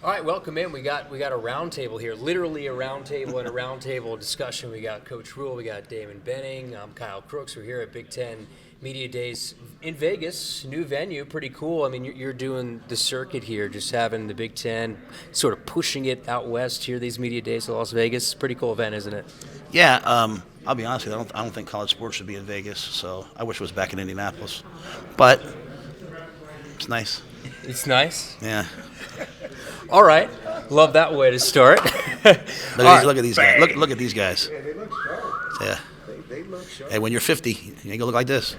All right, welcome in. We got a round table here, literally a round table and a round table discussion. We got Coach Rhule, we got Damon Benning, I'm Kyle Crooks. We're here at Big Ten Media Days in Vegas, new venue, pretty cool. I mean, you're doing the circuit here, just having the Big Ten sort of pushing it out west here. These media days in Las Vegas, pretty cool event, isn't it? Yeah, I'll be honest with you. I don't think college sports should be in Vegas, so I wish it was back in Indianapolis. But it's nice. It's nice. Yeah. All right, love that way to start. Look at these guys. Look at these guys. Yeah, they look sharp. Yeah. They look sharp. Hey, when you're 50, you ain't gonna look like this.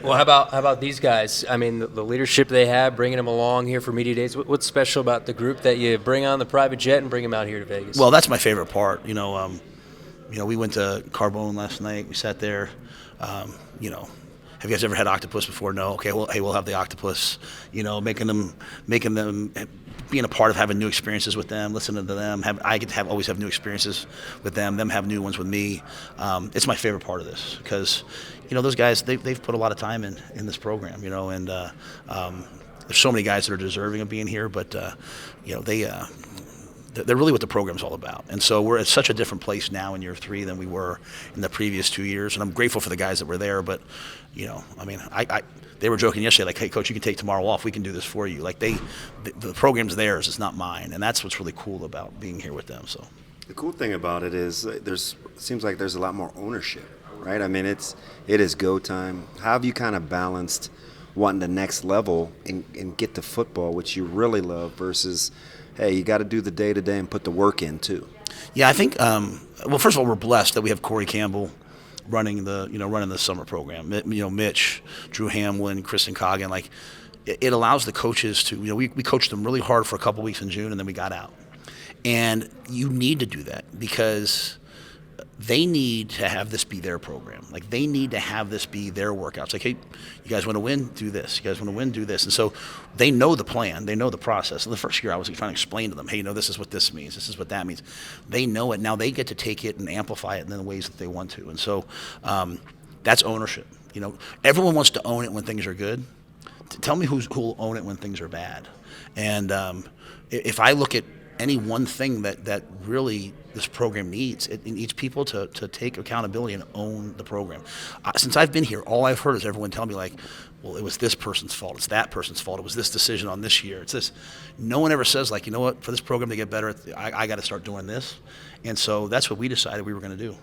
Well, how about these guys? I mean, the leadership they have, bringing them along here for media days. What's special about the group that you bring on the private jet and bring them out here to Vegas? Well, that's my favorite part. We went to Carbone last night. We sat there. Have you guys ever had octopus before? No. Okay. Well, hey, we'll have the octopus. Making them, being a part of having new experiences with them, listening to them. I get to always have new experiences with them. Them have new ones with me. It's my favorite part of this because, those guys they've put a lot of time in this program. And there's so many guys that are deserving of being here, but they're really what the program's all about. And so we're at such a different place now in year 3 than we were in the previous 2 years. And I'm grateful for the guys that were there. But, they were joking yesterday, like, hey, Coach, you can take tomorrow off. We can do this for you. Like, the program's theirs. It's not mine. And that's what's really cool about being here with them. So The cool thing about it is it seems like there's a lot more ownership, right? I mean, it is go time. How have you kind of balanced wanting the next level and get to football, which you really love, versus, hey, you got to do the day-to-day and put the work in too? Yeah, I think. Well, first of all, we're blessed that we have Corey Campbell running the summer program. Mitch, Drew Hamlin, Kristen Coggin. Like, it allows the coaches to. We coached them really hard for a couple weeks in June, and then we got out. And you need to do that because they need to have this be their program. Like, they need to have this be their workouts. Like, hey, you guys want to win? Do this. You guys want to win? Do this. And so they know the plan. They know the process. And the first year I was trying to explain to them, hey, this is what this means. This is what that means. They know it. Now they get to take it and amplify it in the ways that they want to. And so that's ownership. Everyone wants to own it when things are good. Tell me who'll own it when things are bad. And if I look at any one thing that really this program needs, it needs people to take accountability and own the program. Since I've been here, all I've heard is everyone tell me, like, well, it was this person's fault, it's that person's fault, it was this decision on this year, it's this. No one ever says, like, you know what, for this program to get better, I got to start doing this. And so that's what we decided we were going to do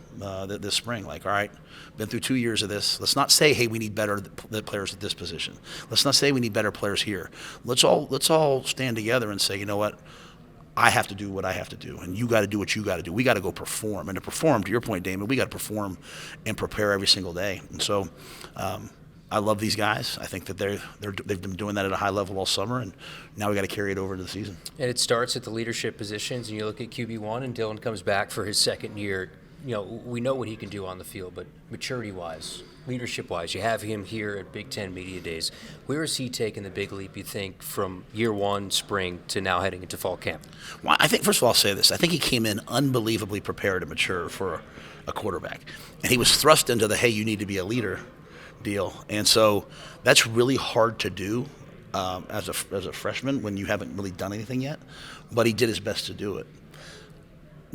this spring. Like, all right, been through 2 years of this. Let's not say, hey, we need better players at this position. Let's not say we need better players here. Let's all stand together and say, you know what, I have to do what I have to do, and you got to do what you got to do. We got to go perform, and to perform, to your point, Damon, we got to perform and prepare every single day. And so, I love these guys. I think that they've been doing that at a high level all summer, and now we got to carry it over into the season. And it starts at the leadership positions, and you look at QB1, and Dylan comes back for his second year. We know what he can do on the field, but maturity-wise, leadership-wise, you have him here at Big Ten Media Days. Where is he taking the big leap, you think, from year 1, spring, to now heading into fall camp? Well, I think, first of all, I'll say this. I think he came in unbelievably prepared and mature for a quarterback. And he was thrust into the, hey, you need to be a leader deal. And so that's really hard to do as a freshman when you haven't really done anything yet. But he did his best to do it.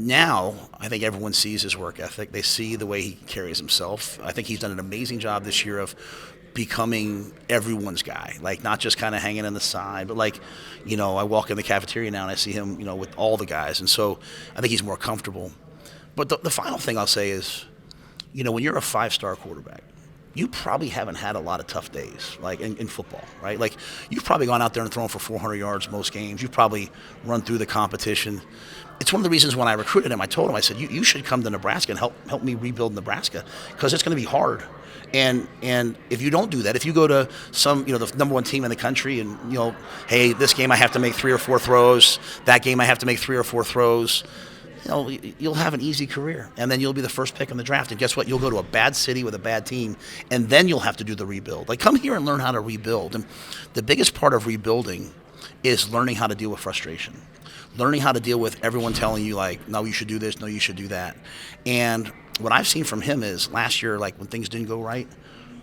Now, I think everyone sees his work ethic. They see the way he carries himself. I think he's done an amazing job this year of becoming everyone's guy, like not just kind of hanging on the side, but like, I walk in the cafeteria now and I see him, with all the guys. And so I think he's more comfortable. But the final thing I'll say is, when you're a 5-star quarterback, you probably haven't had a lot of tough days, like in football, right? Like, you've probably gone out there and thrown for 400 yards most games. You've probably run through the competition. It's one of the reasons when I recruited him, I told him, I said, you should come to Nebraska and help me rebuild Nebraska, because it's going to be hard. And if you don't do that, if you go to some, the number 1 team in the country and, hey, this game I have to make 3 or 4 throws, that game I have to make 3 or 4 throws, you'll have an easy career. And then you'll be the first pick in the draft. And guess what? You'll go to a bad city with a bad team, and then you'll have to do the rebuild. Like, come here and learn how to rebuild. And the biggest part of rebuilding is learning how to deal with frustration. Learning how to deal with everyone telling you, like, no, you should do this, no, you should do that. And what I've seen from him is last year, like, when things didn't go right,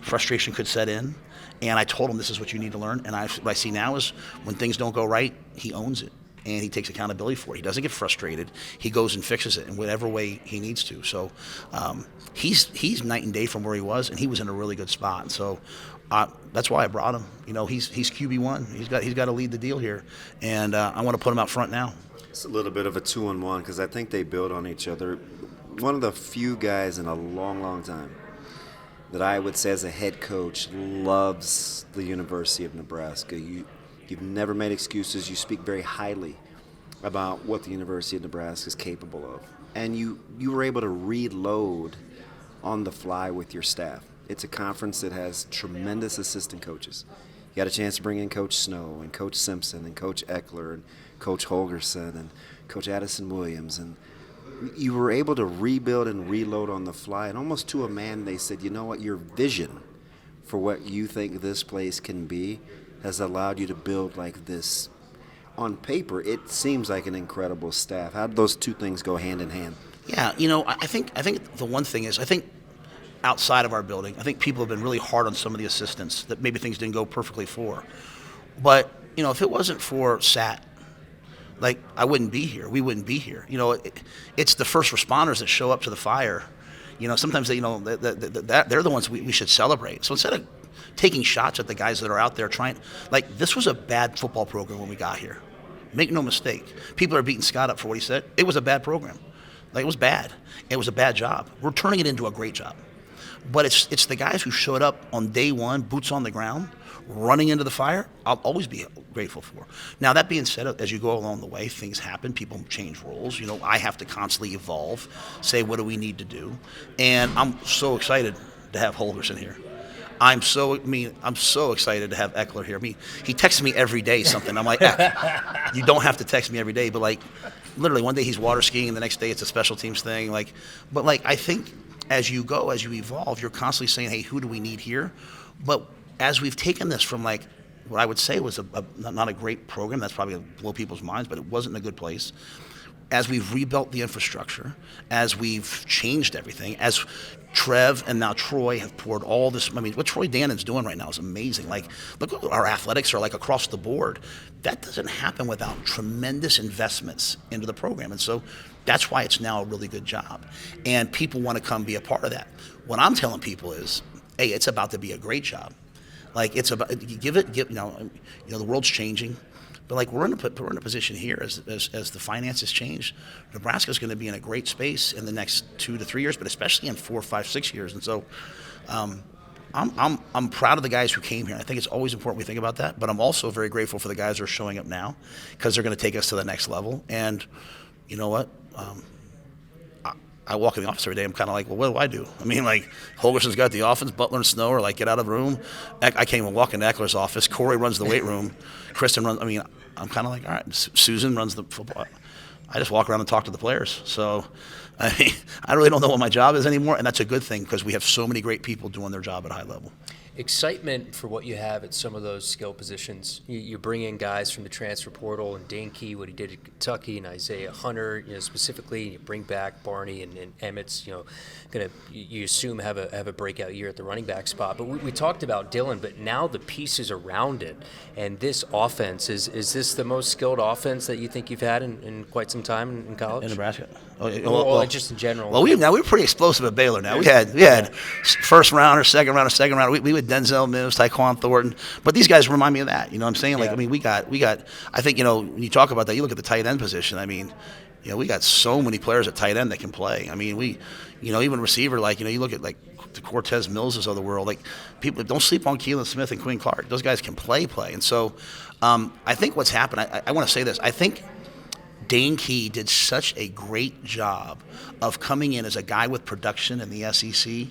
frustration could set in. And I told him, this is what you need to learn. And what I see now is when things don't go right, he owns it. And he takes accountability for it. He doesn't get frustrated. He goes and fixes it in whatever way he needs to. So he's night and day from where he was, and he was in a really good spot. And so that's why I brought him. He's QB1. He's got to lead the deal here, and I want to put him out front now. It's a little bit of a 2-on-1 because I think they build on each other. One of the few guys in a long, long time that I would say as a head coach loves the University of Nebraska. You've never made excuses. You speak very highly about what the University of Nebraska is capable of. And you were able to reload on the fly with your staff. It's a conference that has tremendous assistant coaches. You got a chance to bring in Coach Snow and Coach Simpson and Coach Eckler and Coach Holgerson and Coach Addison Williams. And you were able to rebuild and reload on the fly. And almost to a man, they said, you know what, your vision for what you think this place can be has allowed you to build like this. On paper, it seems like an incredible staff. How do those two things go hand in hand? Yeah, I think the one thing is, I think outside of our building, I think people have been really hard on some of the assistants that maybe things didn't go perfectly for. But, if it wasn't for SAT, like, I wouldn't be here. We wouldn't be here. It's the first responders that show up to the fire. Sometimes they're the ones we should celebrate. So instead of taking shots at the guys that are out there trying, like, this was a bad football program when we got here. Make no mistake. People are beating Scott up for what he said. It was a bad program. Like, it was bad. It was a bad job. We're turning it into a great job. But it's the guys who showed up on day one, boots on the ground, running into the fire, I'll always be grateful for. Now, that being said, as you go along the way, things happen. People change roles. I have to constantly evolve, say, what do we need to do? And I'm so excited to have Holgerson here. I'm so excited to have Eckler here. He texts me every day something. I'm like, you don't have to text me every day, but like, literally one day he's water skiing, and the next day it's a special teams thing. But I think as you evolve, you're constantly saying, hey, who do we need here? But as we've taken this from what I would say was not a great program, that's probably going to blow people's minds, but it wasn't in a good place. As we've rebuilt the infrastructure, as we've changed everything, as Trev and now Troy have poured all this. What Troy Dannon's doing right now is amazing. Look at our athletics are across the board. That doesn't happen without tremendous investments into the program. And so that's why it's now a really good job. And people want to come be a part of that. What I'm telling people is, hey, it's about to be a great job. It's about, the world's changing. But we're in a position here as the finances change. Nebraska's going to be in a great space in the next 2 to 3 years, but especially in 4, 5, 6 years. And so, I'm proud of the guys who came here. I think it's always important we think about that. But I'm also very grateful for the guys who are showing up now because they're going to take us to the next level. And you know what? I walk in the office every day. I'm kind of like, well, what do I do? Holgerson's got the offense. Butler and Snow are get out of the room. I can't even walk into Eckler's office. Corey runs the weight room. Kristen runs. I'm kind of like, all right. Susan runs the football. I just walk around and talk to the players. So, I really don't know what my job is anymore, and that's a good thing because we have so many great people doing their job at a high level. Excitement for what you have at some of those skill positions. You bring in guys from the transfer portal, and Dane Key, what he did at Kentucky, and Isaiah Hunter, specifically. You bring back Barney and Emmett's, you assume have a breakout year at the running back spot. But we talked about Dylan, but now the pieces around it, and this offense is this the most skilled offense that you think you've had in quite some time in college? In Nebraska. Well, just in general. Well, we're pretty explosive at Baylor now. We had first rounder, second rounder. We had Denzel Mims, Tyquan Thornton, but these guys remind me of that. You know what I'm saying? Yeah. We got. I think when you talk about that, you look at the tight end position. We got so many players at tight end that can play. Even receiver. You look at the Cortez Millses of the world. People don't sleep on Keelan Smith and Quinn Clark. Those guys can play. And so, I think what's happened. I want to say this. I think Dane Key did such a great job of coming in as a guy with production in the SEC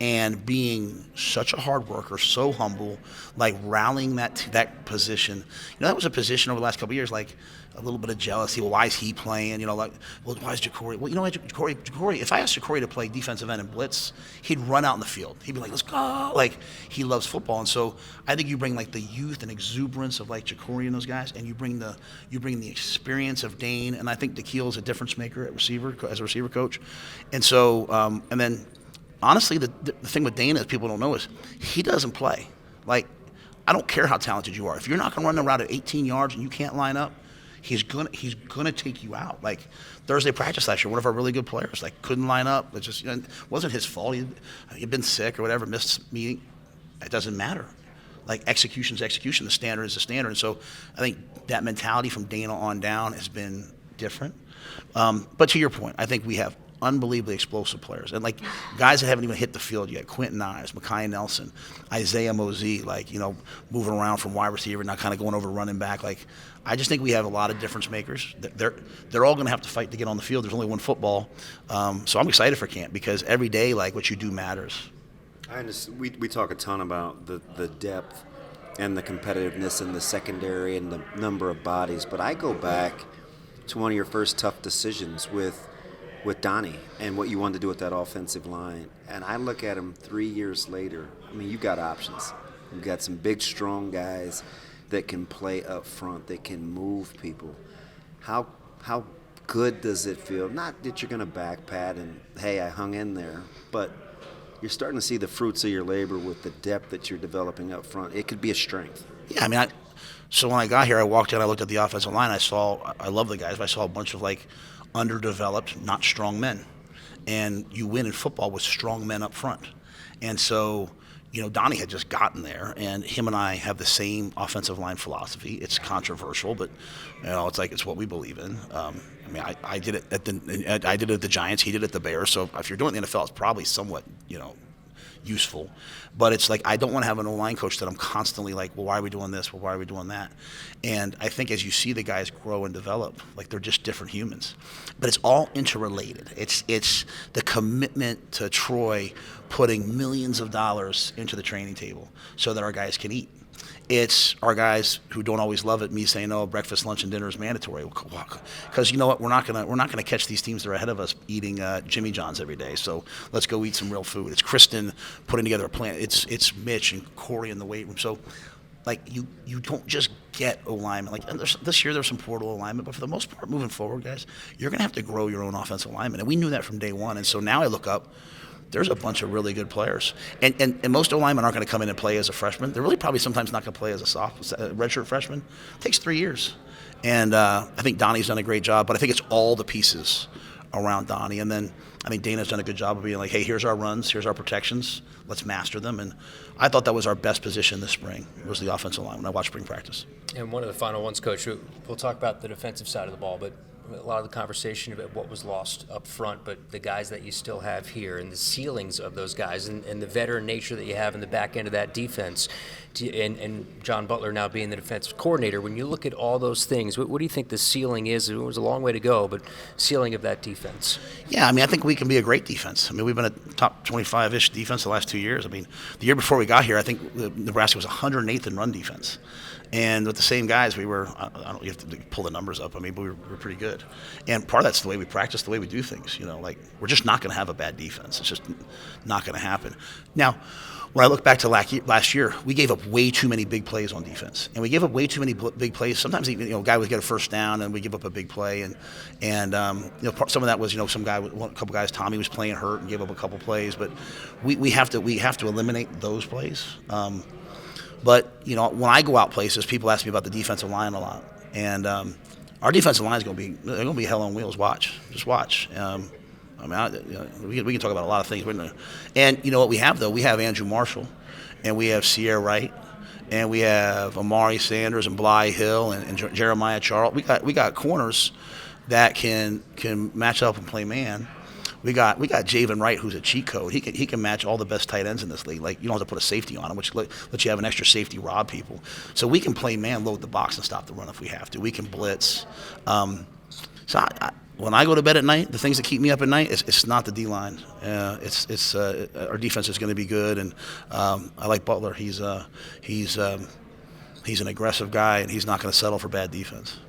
and being such a hard worker, so humble, rallying that position. That was a position over the last couple of years, a little bit of jealousy. Well, why is he playing? Why is Jacory? Well, Jacory, if I asked Jacory to play defensive end and blitz, he'd run out in the field. He'd be like, let's go. He loves football. And so I think you bring the youth and exuberance of Jacory and those guys, and you bring the experience of Dane, and I think DeKeel's a difference maker as a receiver coach. And so, and then honestly, the thing with Dana is people don't know is he doesn't play. Like, I don't care how talented you are. If you're not going to run the route at 18 yards and you can't line up, he's gonna take you out. Like Thursday practice last year, one of our really good players like couldn't line up. It just it wasn't his fault. He'd been sick or whatever, missed meeting. It doesn't matter. Like execution's execution. The standard is the standard. And so I think that mentality from Dana on down has been different. But to your point, I think we have unbelievably explosive players. And, like, guys that haven't even hit the field yet, Quentin Ives, Mekhi Nelson, Isaiah Mosey, like, moving around from wide receiver, not kind of going over running back. Like, I just think we have a lot of difference makers. They're all going to have to fight to get on the field. There's only one football. So I'm excited for camp because every day, like, what you do matters. I understand. We talk a ton about the depth and the competitiveness in the secondary and the number of bodies, but I go back to one of your first tough decisions with Donnie and what you wanted to do with that offensive line. And I look at him 3 years later. I mean, you got options. You've got some big, strong guys that can play up front, that can move people. How good does it feel? Not that you're going to back pat and, hey, I hung in there, but you're starting to see the fruits of your labor with the depth that you're developing up front. It could be a strength. Yeah, I mean, so when I got here, I walked in, I looked at the offensive line, I love the guys, but I saw a bunch of, like, underdeveloped, not strong men. And you win in football with strong men up front. And so, Donnie had just gotten there, and him and I have the same offensive line philosophy. It's controversial, but it's what we believe in. I did it at the Giants. He did it at the Bears. So if you're doing it in the NFL, it's probably somewhat, useful. But it's like I don't want to have an O-line coach that I'm constantly like, well, why are we doing this? Well, why are we doing that? And I think as you see the guys grow and develop, like they're just different humans. But it's all interrelated. It's the commitment to Troy putting millions of dollars into the training table so that our guys can eat. It's our guys who don't always love it. Me saying, no, breakfast, lunch, and dinner is mandatory. Because you know what, we're not gonna catch these teams that are ahead of us eating Jimmy John's every day. So let's go eat some real food. It's Kristen putting together a plan. It's Mitch and Corey in the weight room. So like you don't just get O-linemen. Like this year there's some portal alignment, but for the most part, moving forward, guys, you're gonna have to grow your own offensive lineman, and we knew that from day one. And so now I look up. There's a bunch of really good players. And most O-linemen aren't going to come in and play as a freshman. They're really probably sometimes not going to play as a redshirt freshman. It takes 3 years. And I think Donnie's done a great job, but I think it's all the pieces around Donnie. And then I think Dana's done a good job of being like, hey, here's our runs, here's our protections, let's master them. And I thought that was our best position this spring, was the offensive line when I watched spring practice. And one of the final ones, Coach, we'll talk about the defensive side of the ball, but a lot of the conversation about what was lost up front, but the guys that you still have here and the ceilings of those guys and the veteran nature that you have in the back end of that defense, and John Butler now being the defensive coordinator. When you look at all those things, what do you think the ceiling is? It was a long way to go, but ceiling of that defense. Yeah, I mean, I think we can be a great defense. I mean, we've been a top 25-ish defense the last 2 years. I mean, the year before we got here, I think Nebraska was 108th in run defense. And with the same guys, we were, you have to pull the numbers up. I mean, but we were pretty good. And part of that's the way we practice, the way we do things. Like we're just not going to have a bad defense. It's just not going to happen. Now, when I look back to last year, we gave up way too many big plays on defense. And we gave up way too many big plays. Sometimes even, a guy would get a first down and we give up a big play. And some of that was, a couple guys, Tommy was playing hurt and gave up a couple plays. But we have to eliminate those plays. But, when I go out places, people ask me about the defensive line a lot. And our defensive line is going to be hell on wheels. Just watch. We can talk about a lot of things. And you know what we have, though? We have Andrew Marshall, and we have Sierra Wright, and we have Amari Sanders and Bly Hill and Jeremiah Charles. We got corners that can match up and play man. We got Javen Wright, who's a cheat code. He can match all the best tight ends in this league. Like, you don't have to put a safety on him, which lets you have an extra safety rob people. So we can play man, load the box, and stop the run if we have to. We can blitz. When I go to bed at night, the things that keep me up at night, it's not the D-line. Our defense is going to be good, and I like Butler. He's an aggressive guy, and he's not going to settle for bad defense.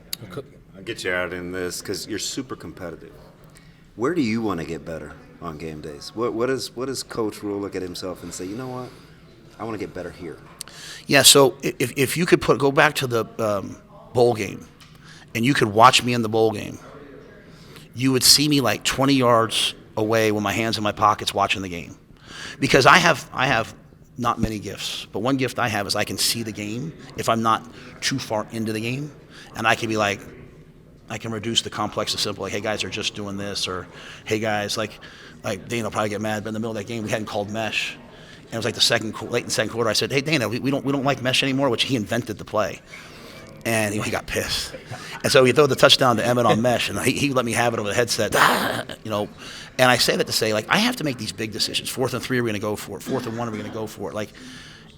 I'll get you out in this because you're super competitive. Where do you want to get better on game days? What does Coach Rhule look at himself and say, you know what, I want to get better here? Yeah, so if you could go back to the bowl game and you could watch me in the bowl game, you would see me like 20 yards away with my hands in my pockets watching the game. because I have not many gifts, but one gift I have is I can see the game if I'm not too far into the game, and I can be like, I can reduce the complex to simple, like, hey guys are just doing this, or hey guys, like Dana will probably get mad, but in the middle of that game we hadn't called mesh, and it was like late in the second quarter. I said, hey Dana, we don't like mesh anymore, which he invented the play, and he got pissed, and so he threw the touchdown to Emmett on mesh, and he let me have it over the headset, and I say that to say, like, I have to make these big decisions. 4th and 3 are we going to go for it? 4th and 1 are we going to go for it? Like.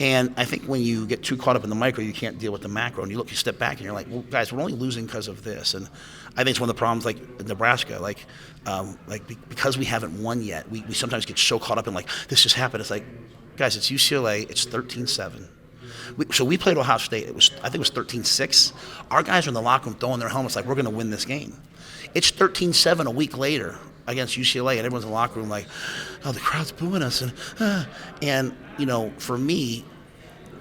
And I think when you get too caught up in the micro, you can't deal with the macro. And you step back, and you're like, well, guys, we're only losing because of this. And I think it's one of the problems, like in Nebraska, because we haven't won yet, we sometimes get so caught up in, like, this just happened. It's like, guys, it's UCLA. It's 13-7. So we played Ohio State. I think it was 13-6. Our guys are in the locker room throwing their helmets like, we're going to win this game. It's 13-7 a week later against UCLA, and everyone's in the locker room like, oh, the crowd's booing us. And for me,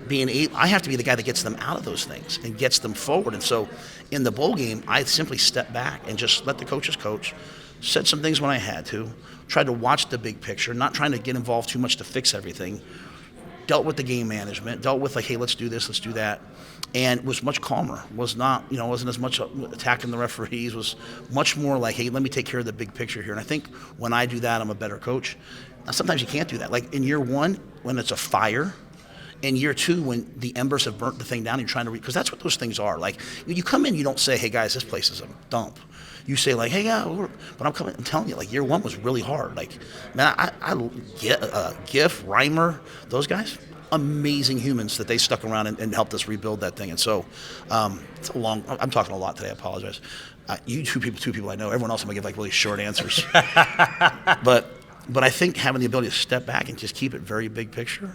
I have to be the guy that gets them out of those things and gets them forward. And so in the bowl game, I simply stepped back and just let the coaches coach, said some things when I had to, tried to watch the big picture, not trying to get involved too much to fix everything, dealt with the game management, dealt with, like, hey, let's do this, let's do that, and was much calmer, wasn't as much attacking the referees, was much more like, hey, let me take care of the big picture here. And I think when I do that, I'm a better coach. Now, sometimes you can't do that. Like in year 1, when it's a fire, in year 2, when the embers have burnt the thing down, you're trying to because that's what those things are. Like, you come in, you don't say, hey guys, this place is a dump. You say, like, hey, yeah, but I'm telling you, like, year 1 was really hard. Like, man, I GIF, Reimer, those guys, amazing humans that they stuck around and helped us rebuild that thing. And so it's I'm talking a lot today, I apologize. You two people I know, everyone else I'm gonna give like really short answers. But I think having the ability to step back and just keep it very big picture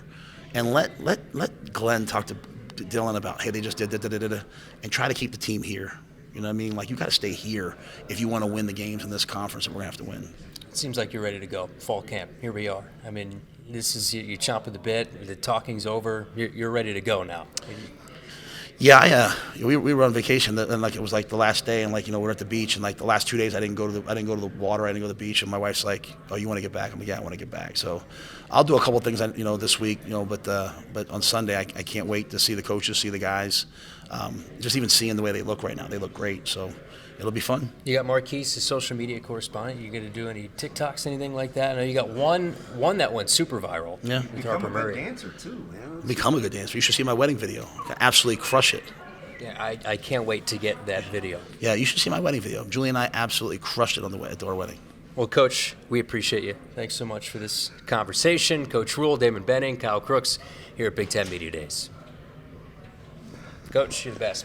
and let Glenn talk to Dylan about, hey, they just did da-da-da-da-da, and try to keep the team here. You know what I mean? Like, you got to stay here if you want to win the games in this conference that we're going to have to win. It seems like you're ready to go. Fall camp, here we are. I mean, this is you're chomping the bit. The talking's over. You're ready to go now. Yeah, we were on vacation, and like it was like the last day, and like we're at the beach, and like the last 2 days I didn't go to the water, I didn't go to the beach, and my wife's like, "Oh, you want to get back?" I'm like, "Yeah, I want to get back." So I'll do a couple of things, this week, but on Sunday I can't wait to see the coaches, see the guys, just even seeing the way they look right now. They look great, so it'll be fun. You got Marquise, the social media correspondent. You going to do any TikToks, anything like that? I know you got one that went super viral. Yeah. Become a good dancer too, man. Become a good dancer. You should see my wedding video. I absolutely crush it. Yeah, I can't wait to get that video. Yeah, you should see my wedding video. Julie and I absolutely crushed it at our wedding. Well, Coach, we appreciate you. Thanks so much for this conversation. Coach Rhule, Damon Benning, Kyle Crooks here at Big Ten Media Days. Coach, you're the best.